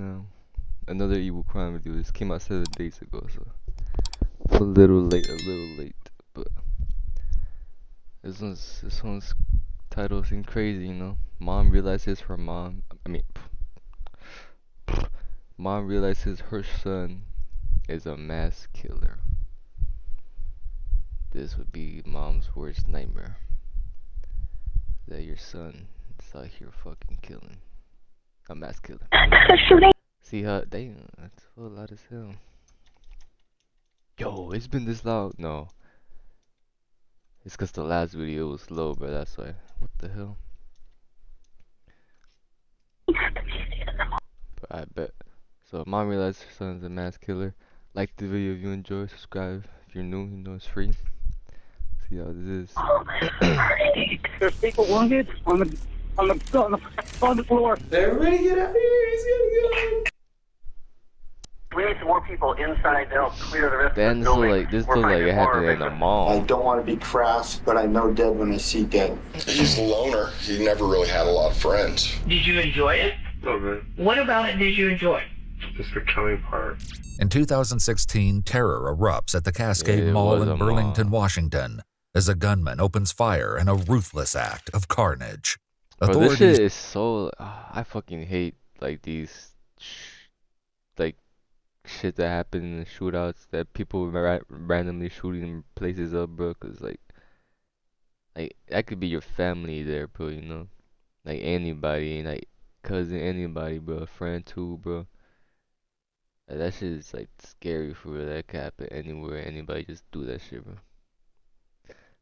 crime. Another evil crime video. This came out 7 days ago, so a little late. But this one's title seems crazy, you know. Mom realizes her mom. Mom realizes her son is a mass killer. This would be mom's worst nightmare. That your son is out here fucking killing. A mass killer. See how, damn, that's a lot as hell. Yo, it's been this loud. No. It's cause the last video was low, bro, that's why. What the hell? But I bet. So mom realized her son's a mass killer. Like the video if you enjoy, subscribe if you're new, you know it's free. See how this is. There's people wounded on the floor. Everybody get out of here, he's gonna go. We need some more people inside to help clear the rest Then of the building. this look like it happened in a mall. I don't want to be crass, but I know dead when I see dead. He's a loner. He never really had a lot of friends. Did you enjoy it? A little bit. What about it did you enjoy? Just the killing part. In 2016, terror erupts at the Cascade Yeah, it Mall was in a Burlington, mall. Washington, as a gunman opens fire in a ruthless act of carnage. Bro, this Authorities shit is so. I fucking hate like these, like shit that happen in the shootouts that people randomly shooting places up, bro. Cause like that could be your family there, bro. You know, like anybody, like cousin, anybody, bro, friend too, bro. Like, that shit is like scary for real. That could happen anywhere. Anybody just do that shit, bro.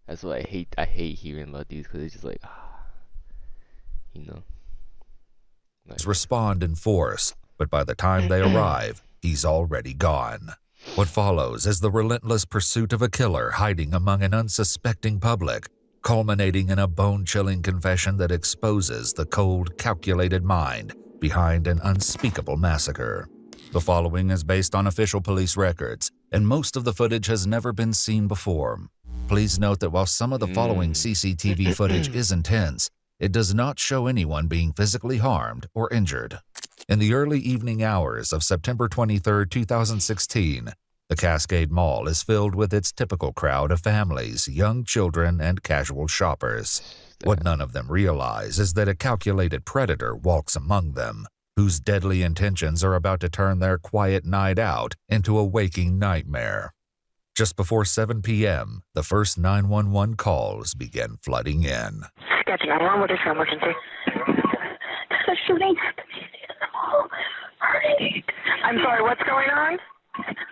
That's what I hate. I hate hearing about these because it's just like, you know. Like, respond in force, but by the time they arrive, he's already gone. What follows is the relentless pursuit of a killer hiding among an unsuspecting public, culminating in a bone-chilling confession that exposes the cold, calculated mind behind an unspeakable massacre. The following is based on official police records, and most of the footage has never been seen before. Please note that while some of the following CCTV footage is intense, it does not show anyone being physically harmed or injured. In the early evening hours of September 23, 2016, the Cascade Mall is filled with its typical crowd of families, young children, and casual shoppers. What none of them realize is that a calculated predator walks among them, whose deadly intentions are about to turn their quiet night out into a waking nightmare. Just before 7 p.m., the first 911 calls began flooding in. Gotcha, 911, what is your emergency? There's a shooting at the Macy's in the mall. Hurry. I'm sorry, what's going on?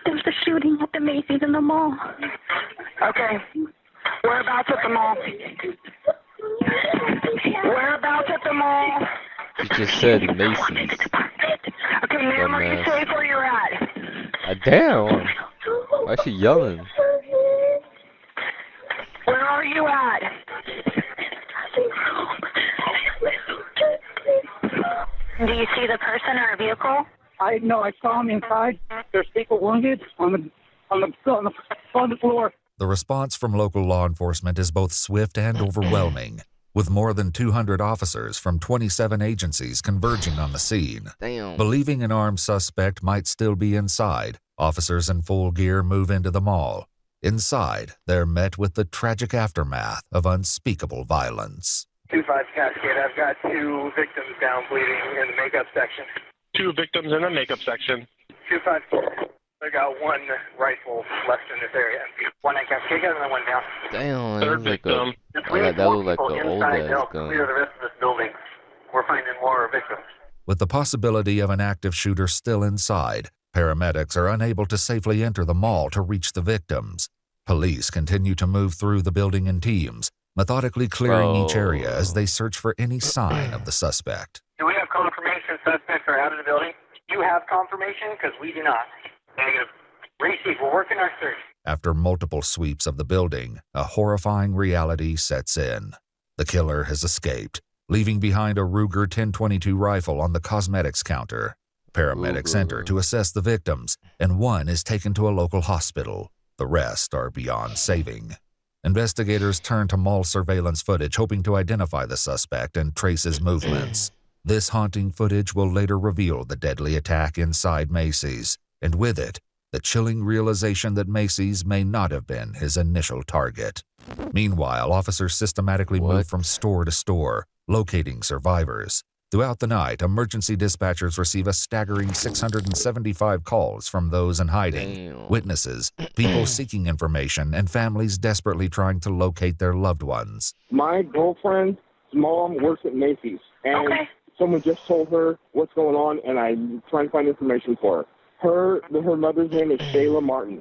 There's a shooting at the Macy's in the mall. Okay. Whereabouts at the mall? Whereabouts at the mall? you just said Macy's. Okay, ma'am, are you safe where you're at? Damn. Why is she yelling? Where are you at? Do you see the person or a vehicle? I saw him inside. There's people wounded on the floor. The response from local law enforcement is both swift and overwhelming, with more than 200 officers from 27 agencies converging on the scene. Damn. Believing an armed suspect might still be inside, officers in full gear move into the mall. Inside, they're met with the tragic aftermath of unspeakable violence. 2-5 Cascade, I've got 2 victims down bleeding in the makeup section. 2 victims in the makeup section. 2-5, I got 1 rifle left in this area. 1 at Cascade, got another 1 down. Damn, Third that was victim. like that looked like an old inside to ass help gun. clear the rest of this building. We're finding more victims. With the possibility of an active shooter still inside, paramedics are unable to safely enter the mall to reach the victims. Police continue to move through the building in teams, methodically clearing each area as they search for any sign of the suspect. Do we have confirmation suspects are out of the building? You have confirmation? Because we do not. Negative. Receive. We're working our search. After multiple sweeps of the building, a horrifying reality sets in. The killer has escaped, leaving behind a Ruger 1022 rifle on the cosmetics counter. Paramedics enter to assess the victims, and 1 is taken to a local hospital. The rest are beyond saving. Investigators turn to mall surveillance footage hoping to identify the suspect and trace his movements. This haunting footage will later reveal the deadly attack inside Macy's, and with it, the chilling realization that Macy's may not have been his initial target. Meanwhile, officers systematically move from store to store, locating survivors. Throughout the night, emergency dispatchers receive a staggering 675 calls from those in hiding, witnesses, people seeking information, and families desperately trying to locate their loved ones. My girlfriend's mom works at Macy's, and someone just told her what's going on, and I'm trying to find information for her. Her mother's name is Shayla Martin.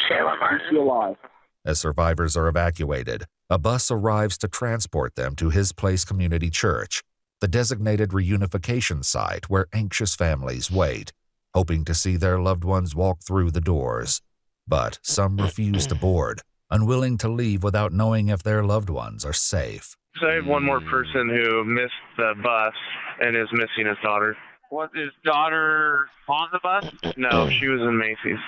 Shayla Martin. Is she alive? As survivors are evacuated, a bus arrives to transport them to His Place Community Church, the designated reunification site where anxious families wait, hoping to see their loved ones walk through the doors. But some refuse to board, unwilling to leave without knowing if their loved ones are safe. So I have one more person who missed the bus and is missing his daughter. Was his daughter on the bus? No, she was in Macy's.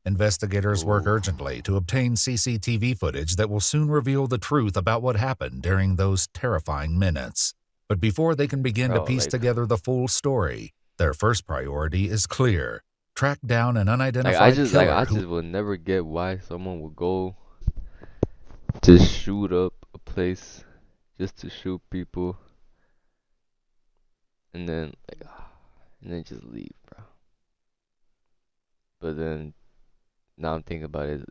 Investigators work urgently to obtain CCTV footage that will soon reveal the truth about what happened during those terrifying minutes. But before they can begin to piece together the full story, their first priority is clear: track down an unidentified killer. I just will never get why someone would go to shoot up a place just to shoot people and then just leave, bro. But then now I'm thinking about it,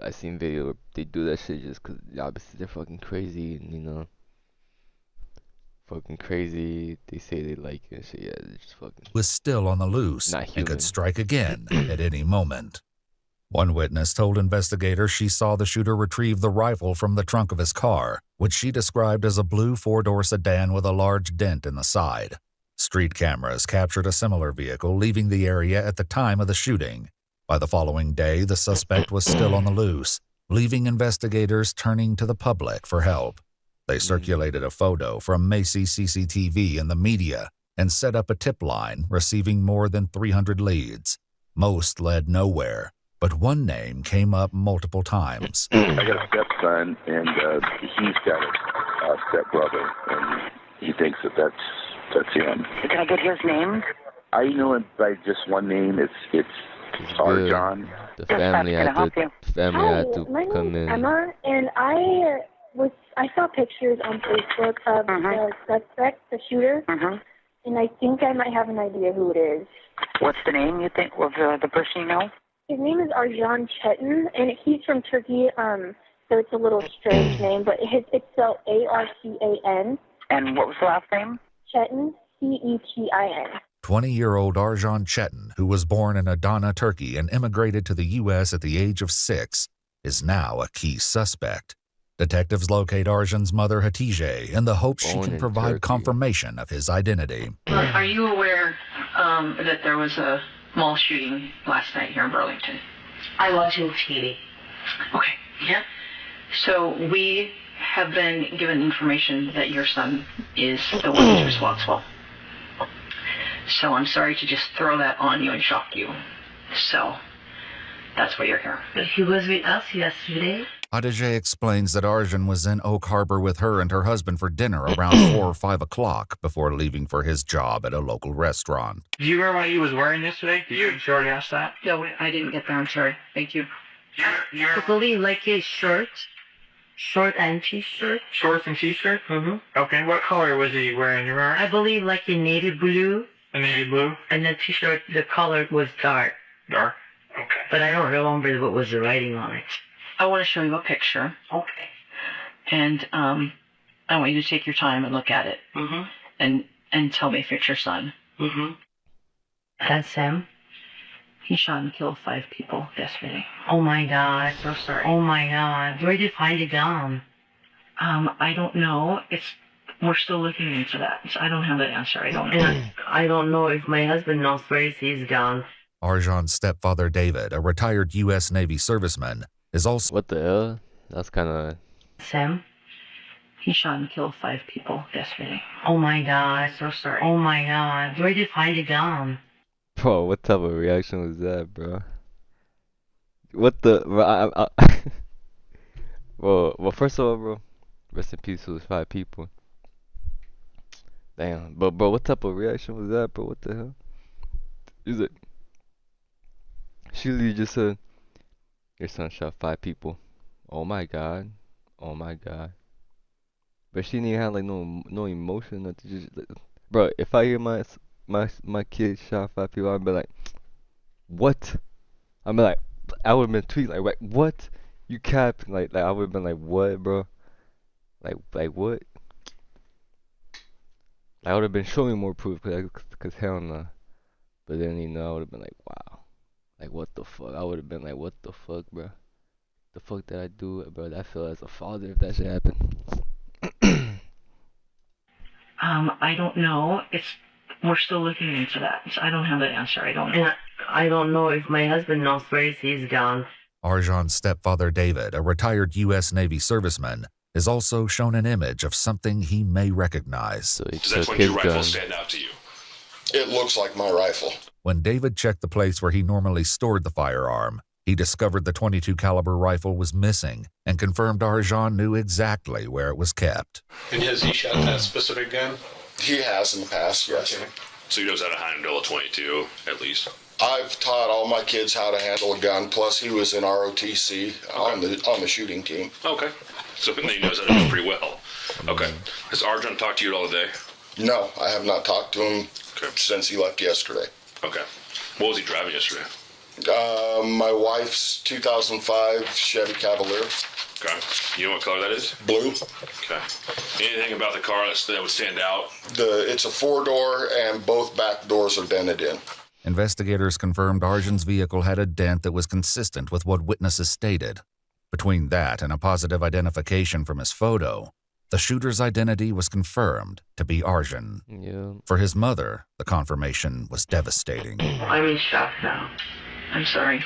I seen video where they do that shit just cause obviously they're fucking crazy, and fucking crazy. They say they like it and shit. Yeah, they're just fucking. Was still on the loose and could strike again at any moment. One witness told investigators she saw the shooter retrieve the rifle from the trunk of his car, which she described as a blue four-door sedan with a large dent in the side. Street cameras captured a similar vehicle leaving the area at the time of the shooting. By the following day, the suspect was still on the loose, leaving investigators turning to the public for help. They circulated a photo from Macy's CCTV in the media and set up a tip line, receiving more than 300 leads. Most led nowhere, but one name came up multiple times. I got a stepson, and he's got a stepbrother, and he thinks that's him. Can I get his name? I know him by just one name. It's Arjan. The family had to my come name's in. Emma, and I saw pictures on Facebook of the suspect, the shooter, and I think I might have an idea who it is. What's the name you think of the person you know? His name is Arjan Chetin, and he's from Turkey, so it's a little strange name, but it's spelled Arcan. And what was the last name? Chetin, Cetin. 20-year-old Arjan Chetin, who was born in Adana, Turkey, and immigrated to the U.S. at the age of 6, is now a key suspect. Detectives locate Arjan's mother, Hatice, in the hope she can provide confirmation of his identity. Are you aware that there was a mall shooting last night here in Burlington? I watching TV. Okay, yeah. So we have been given information that your son is the one who's responsible. So I'm sorry to just throw that on you and shock you. So that's why you're here. But he was with us yesterday. Hatice explains that Arjan was in Oak Harbor with her and her husband for dinner around 4 or 5 o'clock before leaving for his job at a local restaurant. Do you remember what he was wearing yesterday? Did you already ask that? No, I didn't get there. I'm sorry. Thank you. I believe like his short and t-shirt. Shorts and t-shirt? Mm-hmm. Okay, what color was he wearing? You remember? I believe like a navy blue. A navy blue? And the t-shirt, the color was dark. Dark? Okay. But I don't remember what was the writing on it. I want to show you a picture. Okay. And I want you to take your time and look at it. Mm-hmm. And tell me if it's your son. Mm-hmm. That's him. He shot and killed 5 people yesterday. Oh my God. So sorry. Oh my God. Where did you find the gun? I don't know. We're still looking into that. So I don't have that answer. I don't know. I don't know if my husband knows where he's gone. Arjan's stepfather, David, a retired U.S. Navy serviceman, is also... What the hell? That's kind of... Sam? He shot and killed 5 people yesterday. Oh my God. So sorry. Oh my God. Where did you find the gun? Bro, what type of reaction was that, bro? What the... Bro, well, first of all, bro, rest in peace to those 5 people. Damn. But bro, what type of reaction was that, bro? What the hell? Is it? She literally just said, "Your son shot 5 people." Oh my god. Oh my god. But she didn't even have like no emotion, nothing. Just, like, bro, if I hear my kid shot 5 people, I'd be like, what? I'd be like, I would have been tweeting like, what? You capped? Like I would have been like, what, bro? Like what? I would have been showing more proof, cause hell no. But then I would have been like, wow, like what the fuck? I would have been like, what the fuck, bro? The fuck did I do, bro? I feel as a father if that shit happened. I don't know. We're still looking into that. So I don't have that answer. I don't know. And I don't know if my husband knows where he's gone. Arjan's stepfather David, a retired U.S. Navy serviceman, is also shown an image of something he may recognize. Does that 22 rifle stand out to you? It looks like my rifle. When David checked the place where he normally stored the firearm, he discovered the .22 caliber rifle was missing and confirmed Arjan knew exactly where it was kept. And has he shot that specific gun? He has in the past, yes. Okay. So he knows how to handle a 22, at least. I've taught all my kids how to handle a gun. Plus, he was in ROTC on the shooting team. Okay. So he knows how to do it pretty well. Okay. Has Arjan talked to you at all today? No, I have not talked to him since he left yesterday. Okay. What was he driving yesterday? My wife's 2005 Chevy Cavalier. Okay. You know what color that is? Blue. Okay. Anything about the car that would stand out? It's a 4-door and both back doors are dented in. Investigators confirmed Arjan's vehicle had a dent that was consistent with what witnesses stated. Between that and a positive identification from his photo, the shooter's identity was confirmed to be Arjan. Yeah. For his mother, the confirmation was devastating. I'm in shock now. I'm sorry.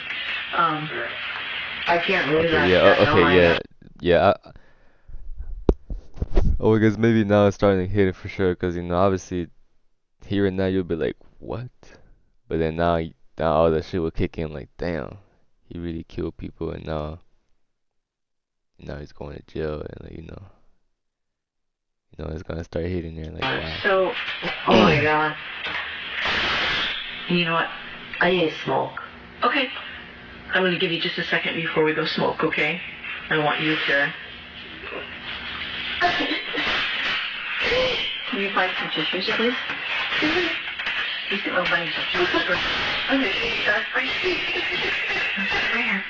I can't believe that. Yeah. Oh, because maybe now it's starting to hit it for sure. Because obviously, hearing that you'll be like, what? But then now all that shit will kick in. Like, damn, he really killed people, and now he's going to jail, and like, it's gonna start hitting there. Like, wow. So, oh my god. You know what? I need smoke. Okay. I'm going to give you just a second before we go smoke, okay? I want you to... Can you find some tissues, please? You can go find some tissues first. Okay, that's right. Right here.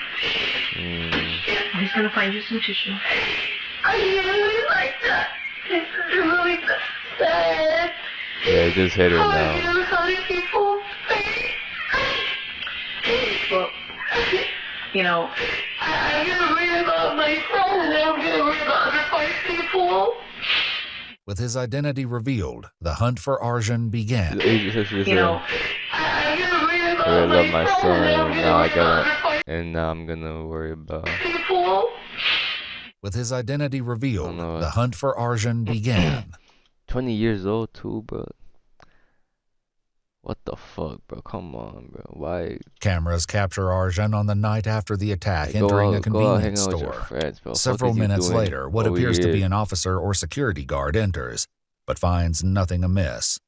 He's going to find you some tissue. I really like that. It's really sad. Yeah, it just hit her now. How do people think? Well, I'm gonna read about my friend and I'm gonna read about other 5 people. With his identity revealed, the hunt for Arjan began. I'm gonna read about I love my my son, friend and now I'm gonna worry about people. With his identity revealed, the hunt for Arjan began. 20 years old too, bro. What the fuck, bro? Come on, bro. Why? Cameras capture Arjan on the night after the attack, entering a convenience store. Friends, Several minutes later, what appears to be an officer or security guard enters, but finds nothing amiss.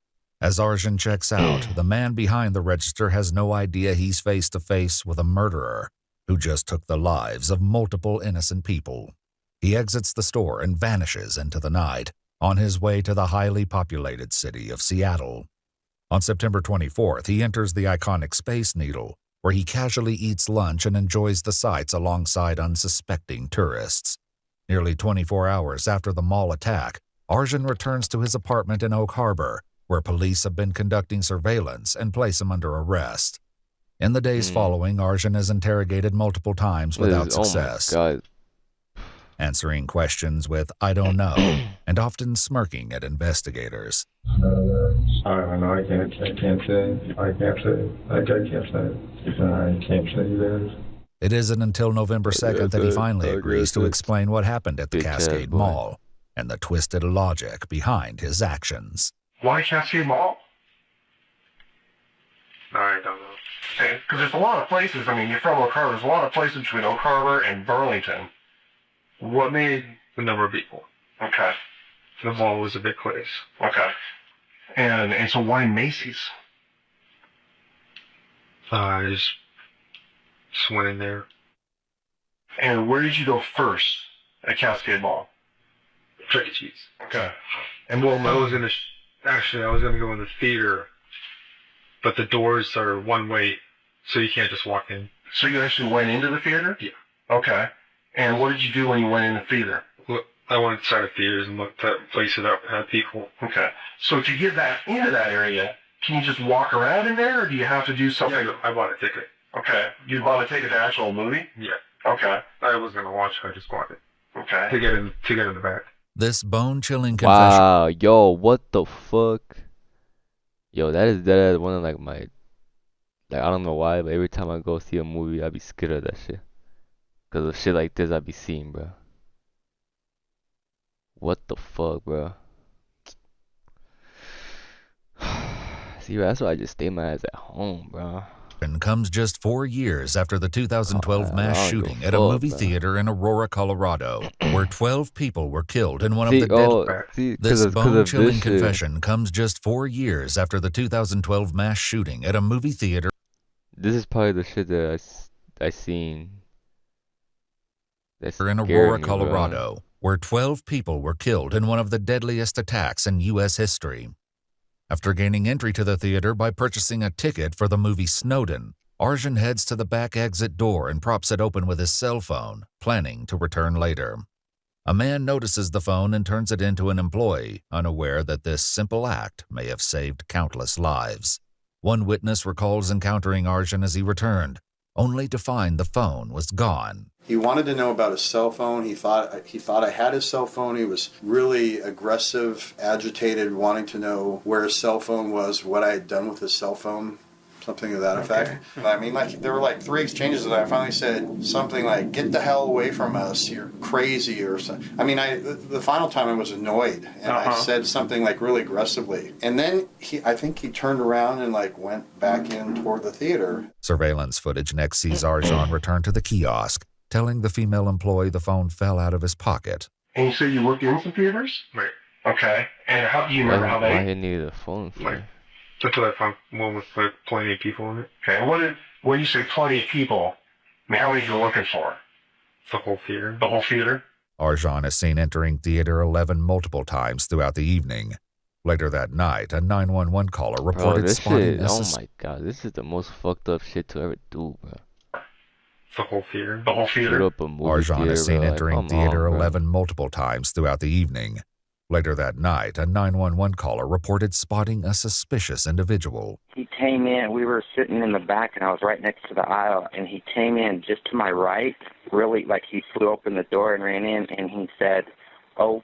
As Arjan checks out, the man behind the register has no idea he's face to face with a murderer who just took the lives of multiple innocent people. He exits the store and vanishes into the night, on his way to the highly populated city of Seattle. On September 24th, he enters the iconic Space Needle, where he casually eats lunch and enjoys the sights alongside unsuspecting tourists. Nearly 24 hours after the mall attack, Arjan returns to his apartment in Oak Harbor, where police have been conducting surveillance and place him under arrest. In the days following, Arjan is interrogated multiple times without success. Oh my God. Answering questions with "I don't know," and often smirking at investigators. I don't know. I can't say. I can't say. I can't say. I can't say this. It isn't until November 2nd that he finally agrees to explain what happened at the Cascade Mall and the twisted logic behind his actions. Why Cascade Mall? I don't know. Because there's a lot of places. I mean, you're from Oak Harbor. There's a lot of places between Oak Harbor and Burlington. What made the number of people? Okay. The mall was a big place. Okay. And so why Macy's? I just went in there. And where did you go first at Cascade Mall? Chuck E. Cheese. Okay. And well, I was gonna go in the theater, but the doors are one way, so you can't just walk in. So you actually went into the theater? Yeah. Okay. And what did you do when you went in the theater? Look, I went inside the theaters and looked at places that had people. Okay. So to get that into that area, can you just walk around in there, or do you have to do something? Yeah, I bought a ticket. Okay. You bought a ticket to actual movie? Yeah. Okay. I was gonna watch it. I just wanted Okay. to get in the back. This bone-chilling confession. Wow, yo, what the fuck? Yo, that is one of like my, like, I don't know why, but every time I go see a movie, I be scared of that shit. Cause of shit like this I be seeing, bro. What the fuck, bro? See, that's why I just stay my ass at home, bro. Comes just 4 years after the 2012 mass shooting at a movie theater in Aurora, Colorado, where 12 people were killed in one of the deadly. This bone-chilling confession comes just 4 years after the 2012 mass shooting at a movie theater. This is probably the shit that I seen. That's in Aurora, Colorado, where 12 people were killed in one of the deadliest attacks in U.S. history. After gaining entry to the theater by purchasing a ticket for the movie Snowden, Arjun heads to the back exit door and props it open with his cell phone, planning to return later. A man notices the phone and turns it into an employee, unaware that this simple act may have saved countless lives. One witness recalls encountering Arjun as he returned, only to find the phone was gone. He wanted to know about his cell phone. He thought I had his cell phone. He was really aggressive, agitated, wanting to know where his cell phone was, what I had done with his cell phone, something to that effect. I mean, like, there were like 3 exchanges that I finally said something like, "Get the hell away from us, you're crazy," or something. I mean, the final time I was annoyed, and I said something like really aggressively. And then I think he turned around and like went back in toward the theater. Surveillance footage next sees Arjun return to the kiosk, telling the female employee the phone fell out of his pocket. And you said you worked in some theaters? Right. Okay. And how do you remember how they? Why he needed a phone for? Right. Until I found one with like plenty of people in it. Okay. And when you say plenty of people, I mean, how many are you looking for? The whole theater. The whole theater? Arjun is seen entering Theater 11 multiple times throughout the evening. Later that night, a 911 caller reported spotting oh my god, this is the most fucked up shit to ever do, bro. The whole theater. The whole theater? Arjun is seen entering Theater 11 multiple times throughout the evening. Later that night, a 911 caller reported spotting a suspicious individual. He came in, we were sitting in the back, and I was right next to the aisle, and he came in just to my right, really, like he flew open the door and ran in, and he said, "Oh,"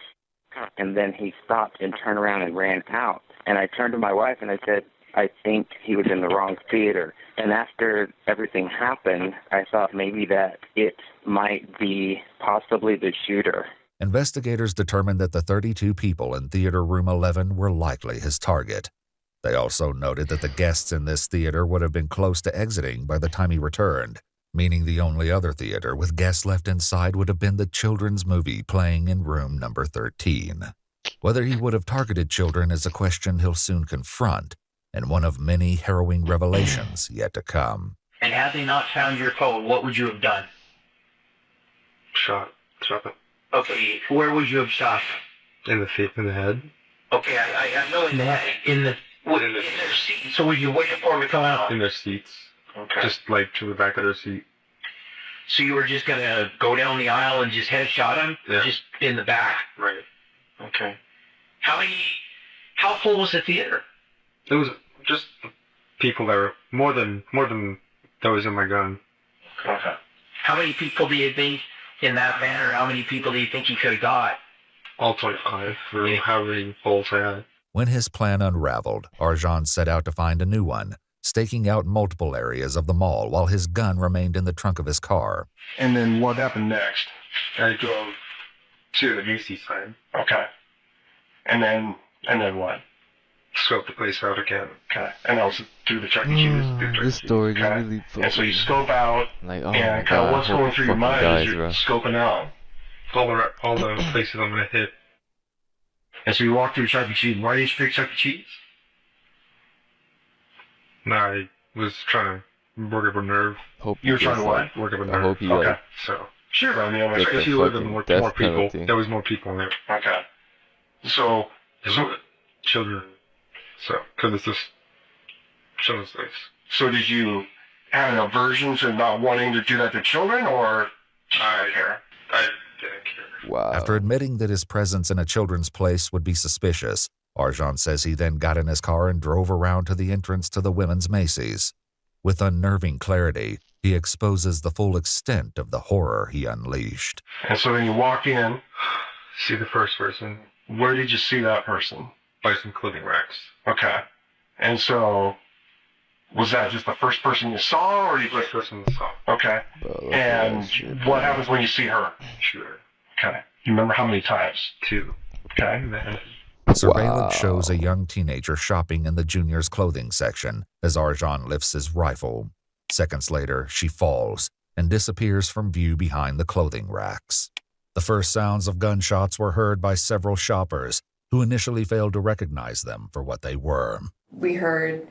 and then he stopped and turned around and ran out. And I turned to my wife and I said, "I think he was in the wrong theater." And after everything happened, I thought maybe that it might be possibly the shooter. Investigators determined that the 32 people in Theater Room 11 were likely his target. They also noted that the guests in this theater would have been close to exiting by the time he returned, meaning the only other theater with guests left inside would have been the children's movie playing in room number 13. Whether he would have targeted children is a question he'll soon confront, and one of many harrowing revelations yet to come. And had they not found your phone, what would you have done? Shot it. Okay, where would you have shot? In the head. Okay, I know in the head. In their seat. So would you wait for them to come out? In their seats. Okay. Just like to the back of their seat. So you were just gonna go down the aisle and just headshot him? Yeah. Just in the back? Right. Okay. How full was the theater? It was just people that were more than that was in my gun. Okay. How many people do you think in that manner? How many people do you think he could have got? All 25 for however many bolts I had. When his plan unraveled, Arjun set out to find a new one, staking out multiple areas of the mall while his gun remained in the trunk of his car. And then what happened next? I drove to the Macy's side. Okay. And then what? Scope the place out again. Okay. And also through the Chuck E. Cheese. This story is really fucking... And so you scope out, like, oh and kind of what's going through your mind as you're scoping out? All the places I'm going to hit. And so you walk through Chuck E. Cheese. Why did you pick Chuck E. Cheese? I was trying to work up a nerve. Hope You were he trying gets to like, what? Work up a I nerve. hope he Okay. like So, Sure. I mean, get because the he lived in fucking more death people. penalty. There was more people in there. Okay. So, Children. So, because it's just children's place. so did you have an aversion to not wanting to do that to children, or I didn't care. Wow. After admitting that his presence in a children's place would be suspicious, Arjan says he then got in his car and drove around to the entrance to the women's Macy's. With unnerving clarity, he exposes the full extent of the horror he unleashed. And so then you walk in. See the first person Where did you see that person? by some clothing racks. Okay. And so, was that just the first person you saw, or you First person I saw. Okay. Bro, look at And that shit, what bro. happens when you see her? Shoot her. Okay. You remember how many times? 2. Okay. And then Surveillance shows a young teenager shopping in the junior's clothing section as Arjan lifts his rifle. Seconds later, she falls and disappears from view behind the clothing racks. The first sounds of gunshots were heard by several shoppers who initially failed to recognize them for what they were. We heard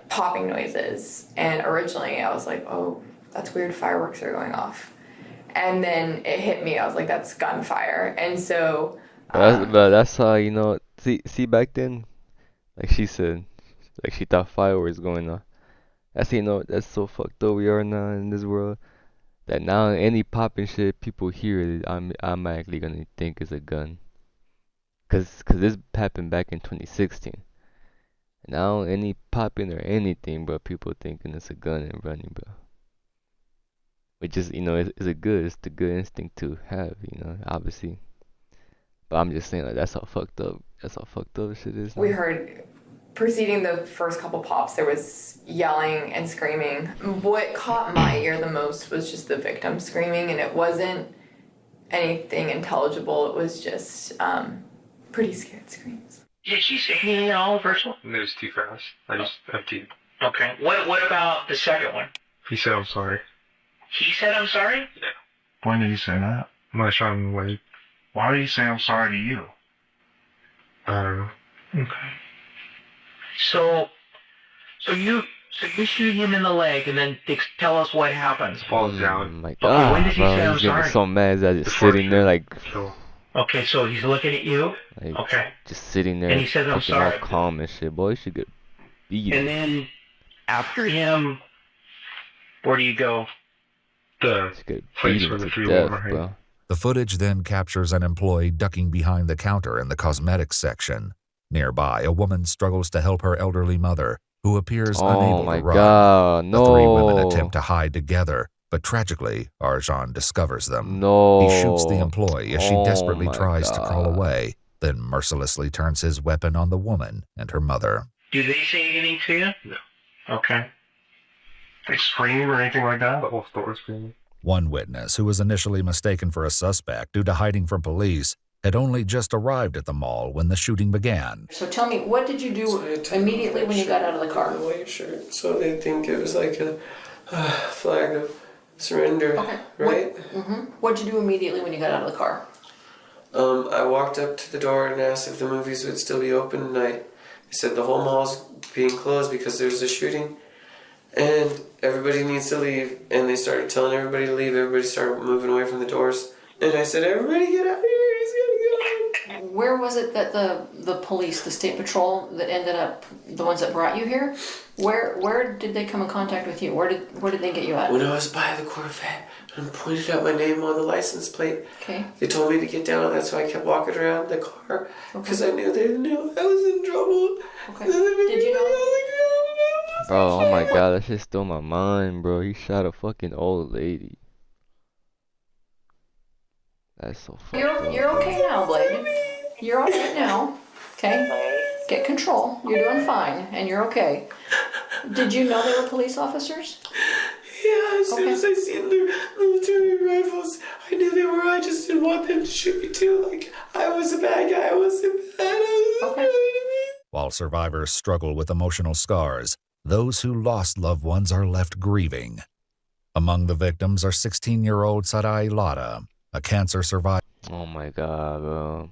popping noises, and originally I was like, oh, that's weird, fireworks are going off. And then it hit me, I was like, that's gunfire. And so But that's how, you know, see back then, like she said, like she thought fireworks going off. That's, you know, that's so fucked up we are now in this world, that now any popping shit people hear it, I'm automatically gonna think it's a gun. Cause this happened back in 2016. Now any popping or anything, bro, people thinking it's a gun and running, bro. Which is, you know, it's a good, it's the good instinct to have, you know, obviously. But I'm just saying, like, that's how fucked up shit is now. we heard, preceding the first couple pops, there was yelling and screaming. What caught my ear the most was just the victim screaming, and it wasn't anything intelligible. It was just pretty scared screams. Did she say anything at all, the first one? it was too fast. I just emptied. Okay. What about the second one? He said, I'm sorry. He said, I'm sorry? When did he say that? When I shot him in the leg. Why did he say I'm sorry to you? I don't know. Okay. So you shoot him in the leg, and then tell us what happens. Falls down. Oh my Okay, god, when does he bro, say I'm he's getting sorry? so mad that just sitting there like Okay, so he's looking at you. Okay. just sitting there And he says, "I'm fucking all sorry." calm and shit. Boy, you should get beat. And then after him, where do you go? The place where the to 3 death, women were hiding. bro. The footage then captures an employee ducking behind the counter in the cosmetics section. Nearby, a woman struggles to help her elderly mother, who appears Oh unable my to run. god, The 3 women no. attempt to hide together, but tragically, Arjan discovers them. No. He shoots the employee as she Oh desperately my tries to crawl God. away, then mercilessly turns his weapon on the woman and her mother. Do they say anything to you? No. Okay. They scream or anything like that? The whole store screaming. One witness, who was initially mistaken for a suspect due to hiding from police, had only just arrived at the mall when the shooting began. So tell me, what did you do immediately when you got out of the car? White shirt, so they think it was like a flag of surrender, right? What'd you do immediately when you got out of the car? I walked up to the door and asked if the movies would still be open, and I said the whole mall's being closed because there's a shooting, and everybody needs to leave. And they started telling everybody to leave. Everybody started moving away from the doors, and I said, "Everybody get out of here! He's gonna go!" Where was it that the police, the state patrol, that ended up the ones that brought you here? Where did they come in contact with you? Where did they get you at? When I was by the Corvette and pointed out my name on the license plate, Okay. they told me to get down, and that's why I kept walking around the car because I knew they knew I was in trouble. Okay. Did you know? Bro, oh my god, that shit stole my mind, bro. He shot a fucking old lady. That's so fucked up. You're okay now, Blade. You're all right now. Okay. Get control. You're doing fine, and you're okay. Did you know they were police officers? Yeah, as soon as I seen their military rifles, I knew they were. I just didn't want them to shoot me too. Like, I was a bad guy. I wasn't bad. While survivors struggle with emotional scars, those who lost loved ones are left grieving. Among the victims are 16-year-old Sarai Lada, a cancer survivor. Oh my god, bro.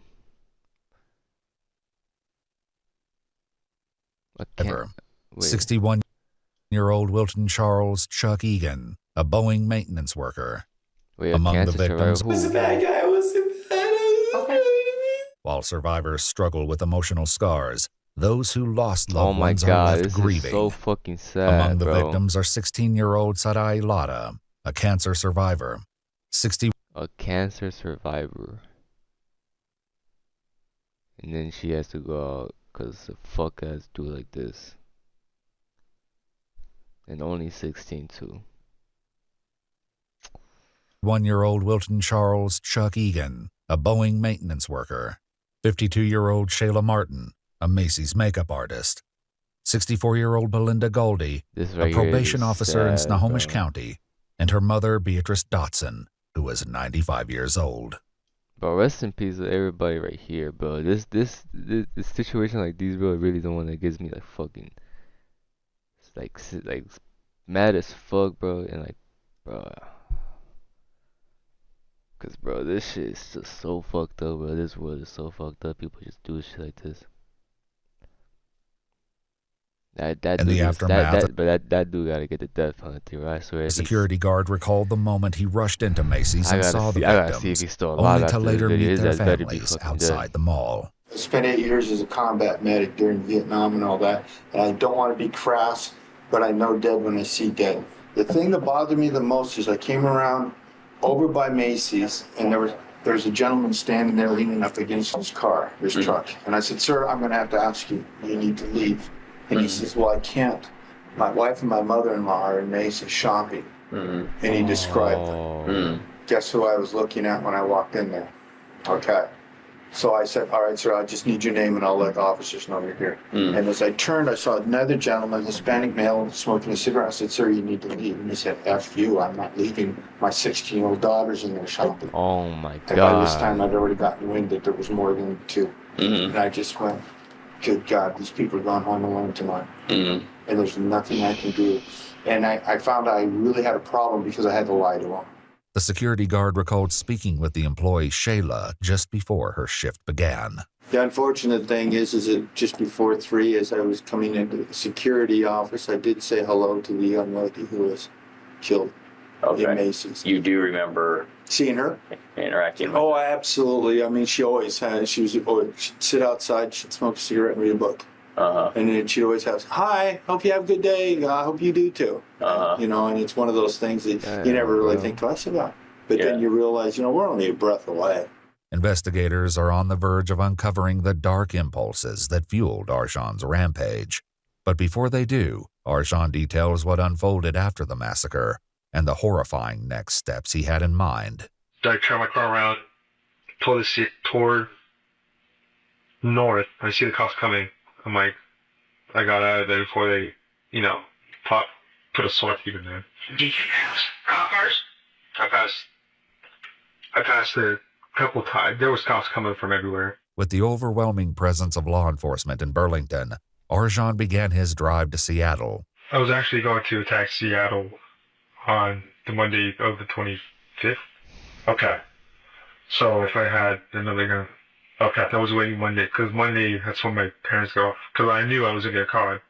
I can't. Wait. 61 Year-old Wilton Charles Chuck Egan, a Boeing maintenance worker. Wait, Among the victims, I was a bad guy. I was a bad guy. while survivors struggle with emotional scars, those who lost Oh loved my ones are god, left this grieving. is so fucking sad, Among the bro. victims are 16-year-old Sarai Lada, a cancer survivor. A cancer survivor. And then she has to go out because the fuck ass do like this. And only 16 too. 1-year-old Wilton Charles Chuck Egan, a Boeing maintenance worker. 52-year-old Shayla Martin, a Macy's makeup artist. 64-year-old Belinda Goldie, This a right here probation is officer in sad, Snohomish bro. County, and her mother Beatrice Dotson, who was 95 years old. Bro, rest in peace to everybody right here, bro. This situation like these, bro, really the one that gives me like fucking, like mad as fuck, bro, and like, bro. Cause bro, this shit is just so fucked up, bro. This world is so fucked up. People just do shit like this. That In dude the just, aftermath, that dude gotta get the death penalty, bro. I swear. a security guard recalled the moment he rushed into Macy's and saw the I gotta see if victims, he's still alive only to after this later video. meet His their ass better be families fucking outside dead. the mall. I spent 8 years as a combat medic during Vietnam and all that, and I don't want to be crass, but I know dead when I see dead. The thing that bothered me the most is I came around over by Macy's, and there's a gentleman standing there leaning up against his car, his truck. And I said, "Sir, I'm going to have to ask you, you need to leave." And he says, "Well, I can't. My wife and my mother-in-law are in Macy's shopping." And he described them. Guess who I was looking at when I walked in there? Okay. So I said, "All right, sir, I just need your name and I'll let the officers know you're here." And as I turned, I saw another gentleman, Hispanic male, smoking a cigarette. I said, "Sir, you need to leave." And he said, "F you, I'm not leaving. My 16-year-old daughter's in there shopping." Oh my And by this god. time, I'd already gotten wind that there was more than two. And I just went, "Good God, these people are going home alone tonight." And there's nothing I can do. And I found I really had a problem because I had to lie to them. The security guard recalled speaking with the employee Shayla just before her shift began. The unfortunate thing is that just before 3, as I was coming into the security office, I did say hello to the young lady who was killed in Macy's. You do remember seeing her? Interacting with Oh, absolutely. I mean, she always had, she'd sit outside, she'd smoke a cigarette and read a book. And then she'd always have, "Hi, hope you have a good day. I hope you do too." You know, and it's one of those things that you never really think twice about. But then you realize, you know, we're only a breath away. Investigators are on the verge of uncovering the dark impulses that fueled Arjan's rampage. But before they do, Arjan details what unfolded after the massacre and the horrifying next steps he had in mind. I turned my car around, toward north. I see the cops coming. I'm like, I got out of there before they, you know, put a SWAT team in there. Did you pass cars? I passed it a couple times. There was cops coming from everywhere. With the overwhelming presence of law enforcement in Burlington, Arjan began his drive to Seattle. I was actually going to attack Seattle on the Monday of the 25th. Okay. So if I had another gun. Okay, I was waiting Monday, because Monday, that's when my parents got off. Because I knew I was going to get caught.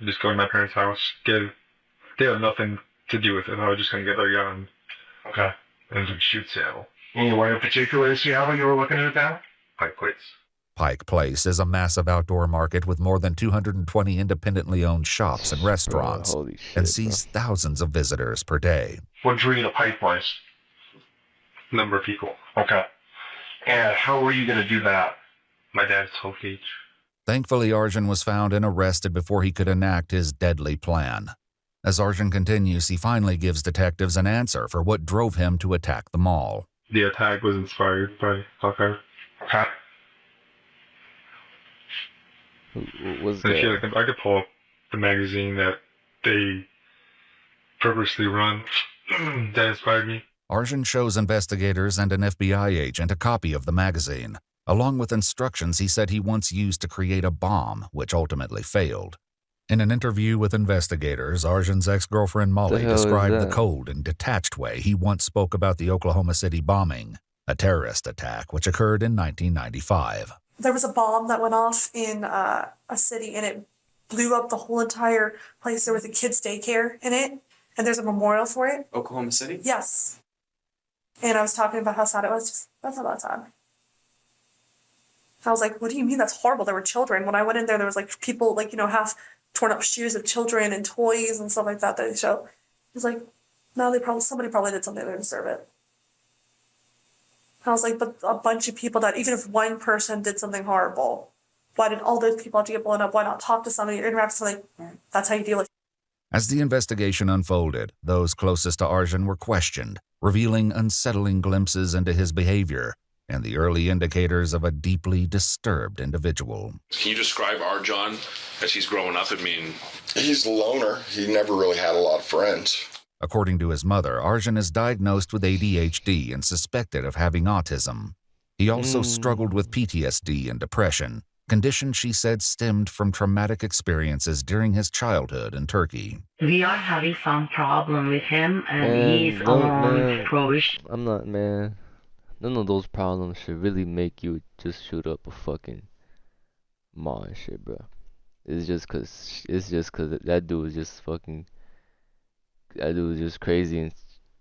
Just go to my parents' house. They had nothing to do with it. I was just going to get their gun. Okay. And just shoot Seattle. Anywhere in particular in Seattle you were looking at that? Pike Place. Pike Place is a massive outdoor market with more than 220 independently owned shops and restaurants, and sees thousands of visitors per day. What drew you to Pike Place? Number of people. Okay. And how were you going to do that? My dad's whole cage. Thankfully, Arjan was found and arrested before he could enact his deadly plan. As Arjan continues, he finally gives detectives an answer for what drove him to attack the mall. The attack was inspired by Hawkeye. Okay. I could pull up the magazine that they purposely run that inspired me. Arjan shows investigators and an FBI agent a copy of the magazine, along with instructions he said he once used to create a bomb, which ultimately failed. In an interview with investigators, Arjan's ex-girlfriend Molly described the cold and detached way he once spoke about the Oklahoma City bombing, a terrorist attack which occurred in 1995. There was a bomb that went off in a city, and it blew up the whole entire place. There was a kids' daycare in it, and there's a memorial for it. Oklahoma City? Yes. And I was talking about how sad it was. Just, that's not that sad. I was like, what do you mean that's horrible? There were children. When I went in there, there was like people, like, you know, half torn up shoes of children and toys and stuff like that they show. It's like, no, somebody probably did something to deserve it. I was like, but a bunch of people that, even if one person did something horrible, why did all those people have to get blown up? Why not talk to somebody or interact with somebody? That's how you deal with it. As the investigation unfolded, those closest to Arjun were questioned, revealing unsettling glimpses into his behavior and the early indicators of a deeply disturbed individual. Can you describe Arjun as he's growing up? I mean, he's a loner. He never really had a lot of friends. According to his mother, Arjun is diagnosed with ADHD and suspected of having autism. He also struggled with PTSD and depression, conditions she said stemmed from traumatic experiences during his childhood in Turkey. We are having some problem with him, and he's on probation. I'm not, man. None of those problems should really make you just shoot up a fucking mall and shit, bro. It's just cause that dude is just fucking, that dude is just crazy and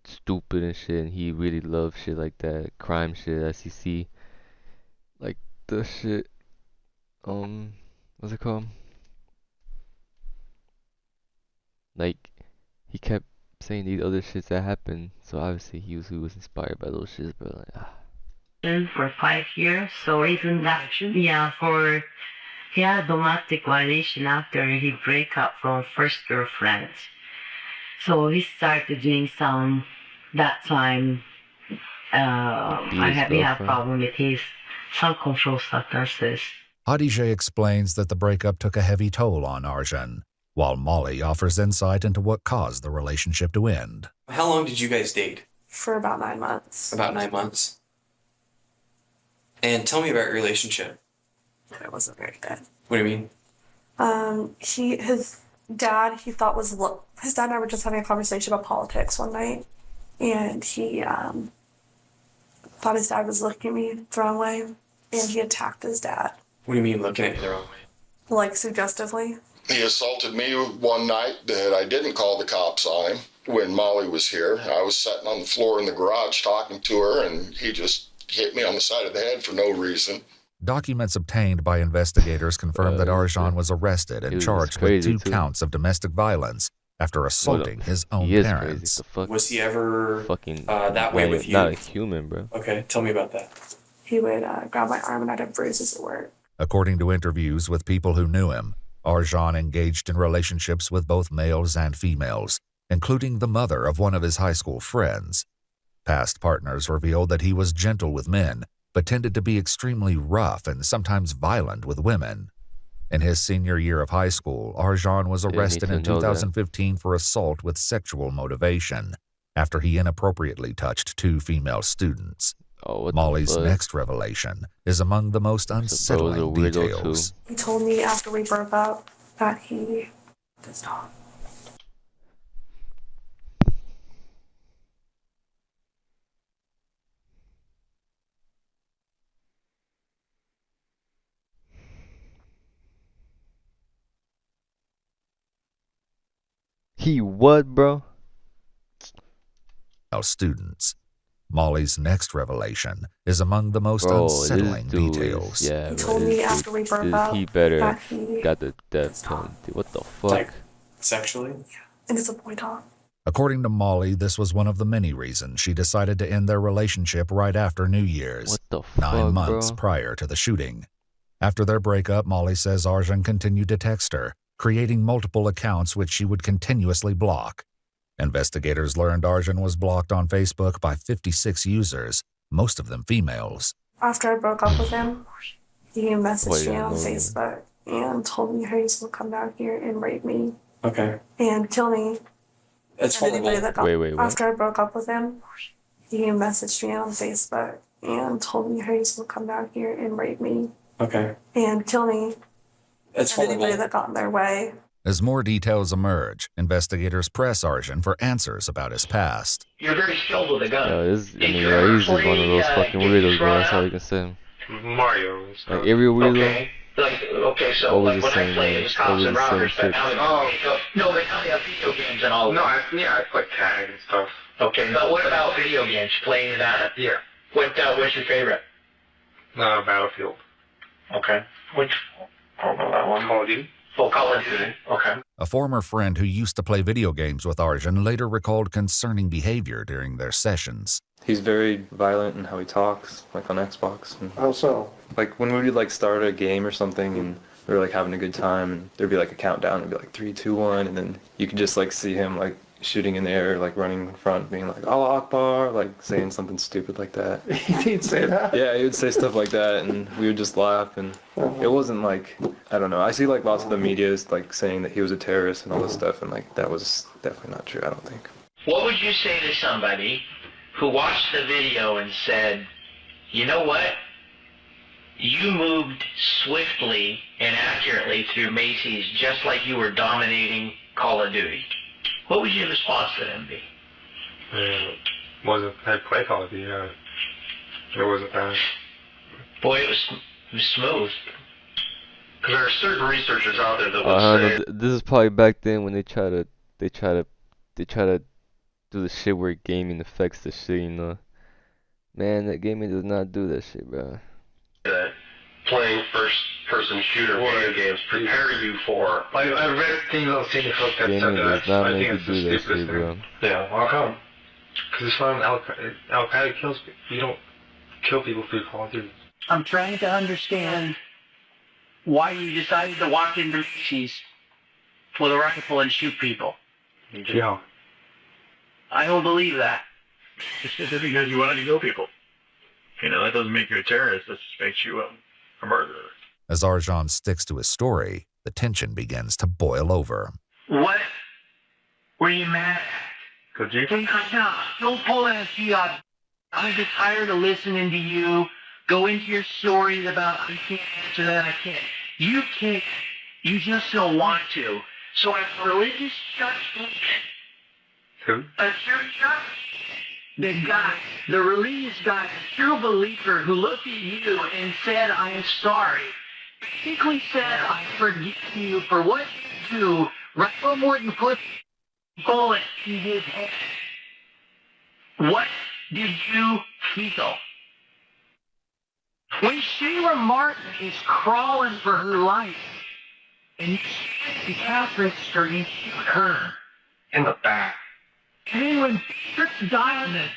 stupid and shit, and he really loves shit like that, crime shit, SEC, like the shit, what's it called? Like, he kept saying these other shits that happened, so obviously he was inspired by those shits, but like, for 5 years, so isn't that, yeah, he had domestic violation after he break up from first girlfriend. So he started doing some, that time, we have problem with his some control substances. Hadijeh explains that the breakup took a heavy toll on Arjun, while Molly offers insight into what caused the relationship to end. How long did you guys date? For about 9 months. About 9 months. And tell me about your relationship. It wasn't very good. What do you mean? His dad, he thought was, his dad and I were just having a conversation about politics one night, and he thought his dad was looking at me the wrong way, and he attacked his dad. What do you mean looking at you the wrong way? Like, suggestively. He assaulted me one night that I didn't call the cops on him when Molly was here. I was sitting on the floor in the garage talking to her, and he just hit me on the side of the head for no reason. Documents obtained by investigators confirm that Arjun was arrested and charged with 2 counts of domestic violence after assaulting his own parents. Was he ever fucking that way with you? Not a human, bro. Okay, tell me about that. He would grab my arm and I'd have bruises at work. According to interviews with people who knew him, Arjun engaged in relationships with both males and females, including the mother of one of his high school friends. Past partners revealed that he was gentle with men, but tended to be extremely rough and sometimes violent with women. In his senior year of high school, Arjun was arrested in 2015 for assault with sexual motivation after he inappropriately touched 2 female students. Molly's next revelation is among the most unsettling details. He told me after we broke up that he does not. He what, bro? Students. Molly's next revelation is among the most unsettling details. Yeah, he told me after we broke up he better that he got the death penalty. What the fuck? Like, sexually? Yeah, and it's a boy dog. According to Molly, this was one of the many reasons she decided to end their relationship right after New Year's, what the fuck, 9 months bro? prior to the shooting. After their breakup, Molly says Arjun continued to text her, creating multiple accounts which she would continuously block. Investigators learned Arjun was blocked on Facebook by 56 users, most of them females. After I broke up with him, he messaged me on Facebook and told me he was going to come down here and rape me. Okay. And kill me. That's horrible. Wait, what? After I broke up with him, he messaged me on Facebook and told me he was going to come down here and rape me. Okay. And kill me. That's and horrible. anybody that got in their way. As more details emerge, investigators press Arjun for answers about his past. You're very skilled with a gun. Yo, he's just one of those fucking weirdos, bro. That's all you can say. Mario. Like every weirdo. Okay. Like, okay, so Always like the when I same, played, man. it was cops Always and the same robbers, but shit. now they no, they now they have video games and all of No, that. I play tag and stuff. Okay, but what about video games? Playing that? Yeah. What's your favorite? Battlefield. Okay. Which? I don't know that one. Call of Duty. Oh, Call of Duty. Okay. A former friend who used to play video games with Arjun later recalled concerning behavior during their sessions. He's very violent in how he talks, like on Xbox. And How so? like when we would like start a game or something and we were like having a good time and there'd be like a countdown, it'd be like 3, 2, 1, and then you could just like see him like shooting in the air, like running in front, being like Allah Akbar, like saying something stupid like that. He'd say that? Yeah, he would say stuff like that and we would just laugh, and it wasn't like, I don't know, I see like lots of the media is like saying that he was a terrorist and all this stuff, and like that was definitely not true, I don't think. What would you say to somebody who watched the video and said, you know what? You moved swiftly and accurately through Macy's just like you were dominating Call of Duty. What would your response to them be? I play Call of Duty, yeah. It wasn't bad. Boy, it was smooth. Because there are certain researchers out there that would say... This is probably back then when they try to do the shit where gaming affects the shit, you know. Man, that gaming does not do that shit, bro. that playing first-person shooter video games prepare you for... I read things on Facebook that Gaming said does that. not I make think you it's the do that stupidest shit, thing. bro. Yeah, how come? Because it's not Al-Qaeda kills people. You don't kill people through Call of Duty. I'm trying to understand why you decided to walk into Macy's with a rifle and shoot people. Yeah. I don't believe that. It's just because you wanted to kill people. You know, that doesn't make you a terrorist. That just makes you a murderer. As Arjun sticks to his story, the tension begins to boil over. What were you mad at? Could you? No, don't pull that out. I'm just tired of listening to you go into your stories about I can't answer that, I can't. You can't. You just don't want to. So as a religious judgment, Who? a church, the religious guy, the true believer who looked at you and said, I am sorry, basically said, I forgive you for what you do right before you put a bullet in his head. What did you feel? When Shayla Martin is crawling for her life, and you shoot the Catherine Street and shoot her In the back. and then when Patrick Diamond,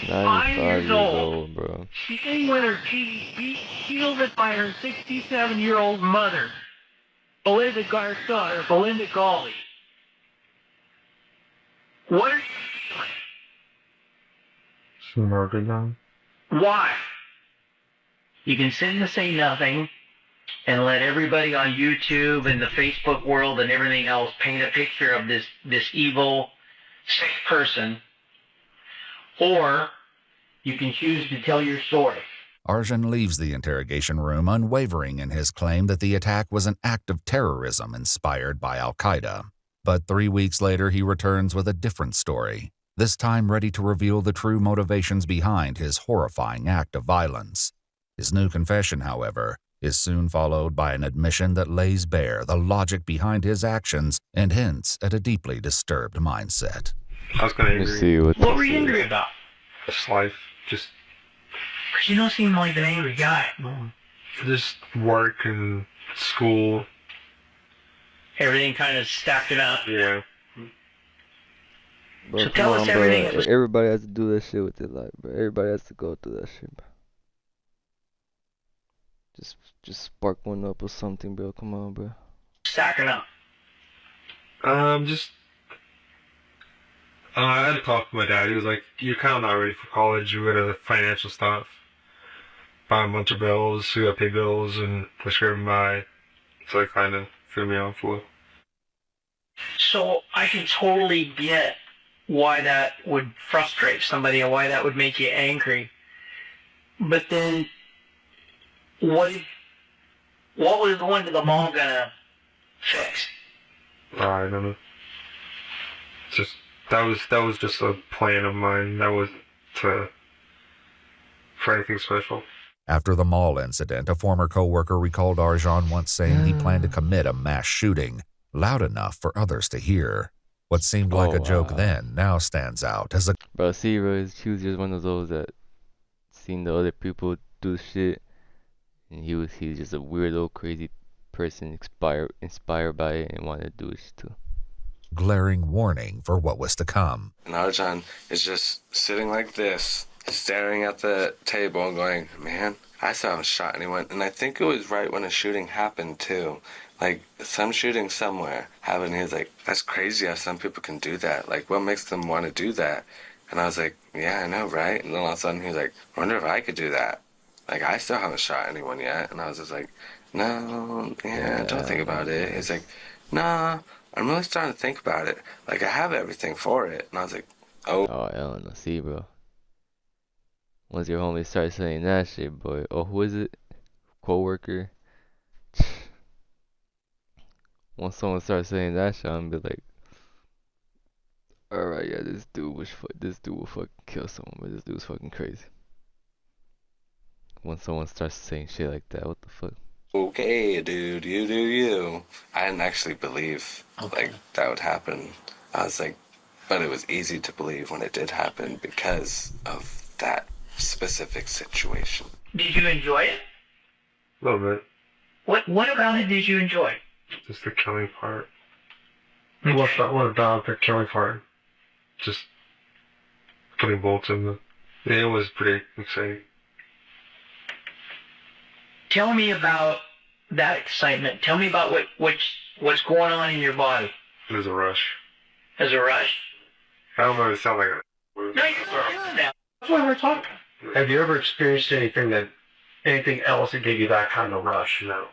5 years old, bro. seeing when her teeth beat shielded by her 67-year-old mother, Belinda Garza, or Belinda Gawley. What are you She murdered them. feeling? Why? You can sit and say nothing and let everybody on YouTube and the Facebook world and everything else paint a picture of this evil, sick person, or you can choose to tell your story. Arjun leaves the interrogation room unwavering in his claim that the attack was an act of terrorism inspired by Al-Qaeda. But 3 weeks later, he returns with a different story, this time ready to reveal the true motivations behind his horrifying act of violence. His new confession, however, is soon followed by an admission that lays bare the logic behind his actions and hints at a deeply disturbed mindset. I was kind of Let me angry. see What were you angry about? Just life. Just You don't seem like an angry guy. Just work and school. Everything kind of stacked it up. Yeah. Bro, So come tell us on, everything bro. that was- Everybody has to do that shit with their life, bro. Everybody has to go through that shit, bro. Just spark one up or something, bro. Come on, bro. Stacking up. Just I had a talk with my dad. He was like, "You're kind of not ready for college. You got the financial stuff, buy a bunch of bills, you got to pay bills, and push everything by." So it kind of threw me off a little. So I can totally get why that would frustrate somebody and why that would make you angry. But then, what was going to the mall gonna fix? I don't know. Just that was just a plan of mine. That was for anything special. After the mall incident, a former co-worker recalled Arjan once saying he planned to commit a mass shooting, loud enough for others to hear. What seemed like a joke then now stands out as a... Bro, see, bro, he was just one of those that seen the other people do shit, and he's just a weirdo, crazy person inspired by it and wanted to do it too. glaring warning for what was to come. And Arjan is just sitting like this, staring at the table and going, man, I still haven't shot anyone. And I think it was right when a shooting happened too. Like, some shooting somewhere happened, and he was like, that's crazy how some people can do that. Like, what makes them want to do that? And I was like, yeah, I know, right? And then all of a sudden he was like, I wonder if I could do that. Like, I still haven't shot anyone yet. And I was just like, no, don't think about it. He's like, nah, I'm really starting to think about it. Like, I have everything for it. And I was like, oh. Oh, hell no. See, bro. Once your homie starts saying that shit, boy. Oh, who is it? Co-worker? Once someone starts saying that shit, I'm gonna be like, alright, yeah, this dude will fucking kill someone, but this dude's fucking crazy. When someone starts saying shit like that, what the fuck? Okay, dude, you do you. I didn't actually believe, like, that would happen. I was like, but it was easy to believe when it did happen because of that specific situation. Did you enjoy it? A little bit. What about it did you enjoy? Just the killing part. What about the killing part? Just putting bullets in the... Yeah, it was pretty exciting. Tell me about that excitement. Tell me about what's going on in your body. It was a rush. There's a rush. I don't know if it sounds like it. No, you're doing that. That's why we're talking. Have you ever experienced anything else that gave you that kind of rush? No.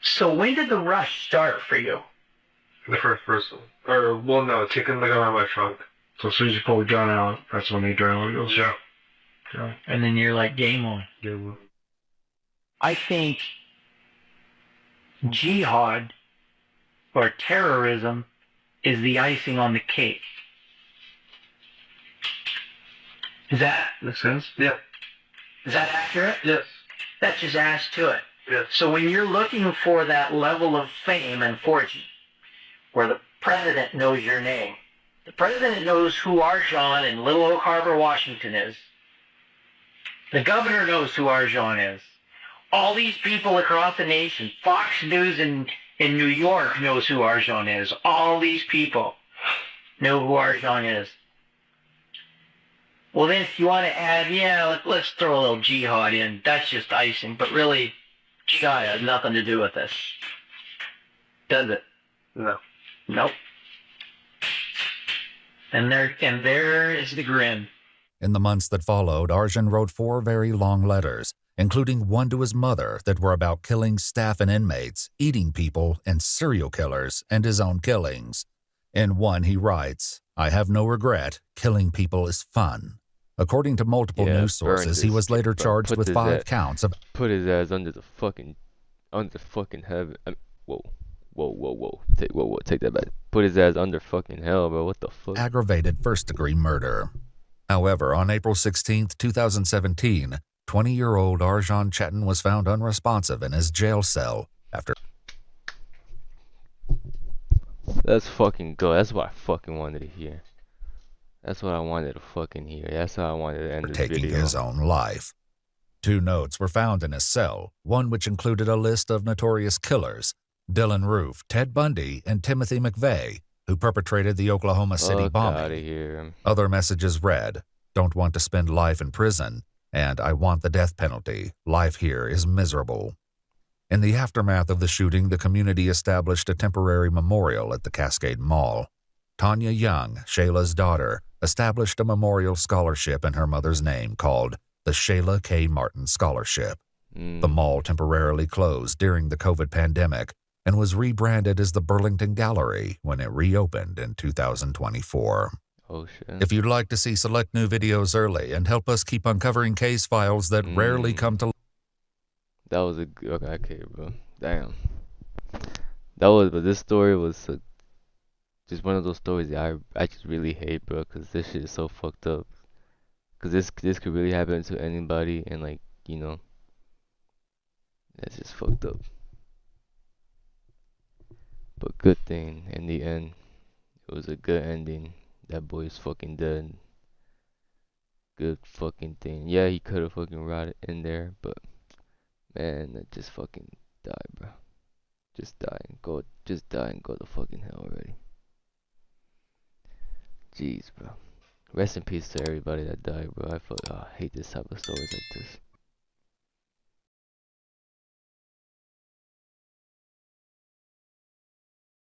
So when did the rush start for you? The first person. Or, well, no, taking the gun out of my trunk. So as soon as you pull the gun out, that's when the adrenaline goes. Yeah. And then you're like, game on. Game on. I think jihad or terrorism is the icing on the cake. Is that... Makes sense? Yeah. Is that accurate? Yes. That just adds to it. Yes. So when you're looking for that level of fame and fortune, where the president knows your name, the president knows who Arjan in Little Oak Harbor, Washington is, the governor knows who Arjan is, all these people across the nation, Fox News in New York knows who Arjan is, all these people know who Arjan is. Well, then if you want to add, let's throw a little jihad in, that's just icing, but really, jihad has nothing to do with this. Does it? No. Nope. And there is the grin. In the months that followed, Arjan wrote 4 very long letters, including one to his mother that were about killing staff and inmates, eating people, and serial killers, and his own killings. In one, he writes, I have no regret. Killing people is fun. According to multiple news sources, he was later charged with 5 counts of... Put his ass under the fucking heaven. Whoa. Take that back. Put his ass under fucking hell, bro. What the fuck? Aggravated first-degree murder. However, on April 16, 2017, 20-year-old Arjan Chetan was found unresponsive in his jail cell after... Let's fucking go. That's what I fucking wanted to hear. That's what I wanted to fucking hear. That's how I wanted to end this taking video. His own life. 2 notes were found in his cell, one which included a list of notorious killers, Dylan Roof, Ted Bundy, and Timothy McVeigh, who perpetrated the Oklahoma City bombing. Outta here. Other messages read, don't want to spend life in prison, and I want the death penalty. Life here is miserable. In the aftermath of the shooting, the community established a temporary memorial at the Cascade Mall. Tanya Young, Shayla's daughter, established a memorial scholarship in her mother's name called the Shayla K. Martin Scholarship. The mall temporarily closed during the COVID pandemic and was rebranded as the Burlington Gallery when it reopened in 2024. Oh shit. If you'd like to see select new videos early and help us keep uncovering case files that rarely come to... That was a good... Okay, bro. Damn. But this story was just one of those stories that I just really hate, bro, because this shit is so fucked up. Because this could really happen to anybody, and like, you know, that's just fucked up. But good thing in the end, it was a good ending. That boy's fucking dead. Good fucking thing. Yeah, he could have fucking rotted in there, but man, that just fucking die, bro. Just die and go. Just die and go to fucking hell already. Jeez, bro. Rest in peace to everybody that died, bro. I hate this type of stories like this.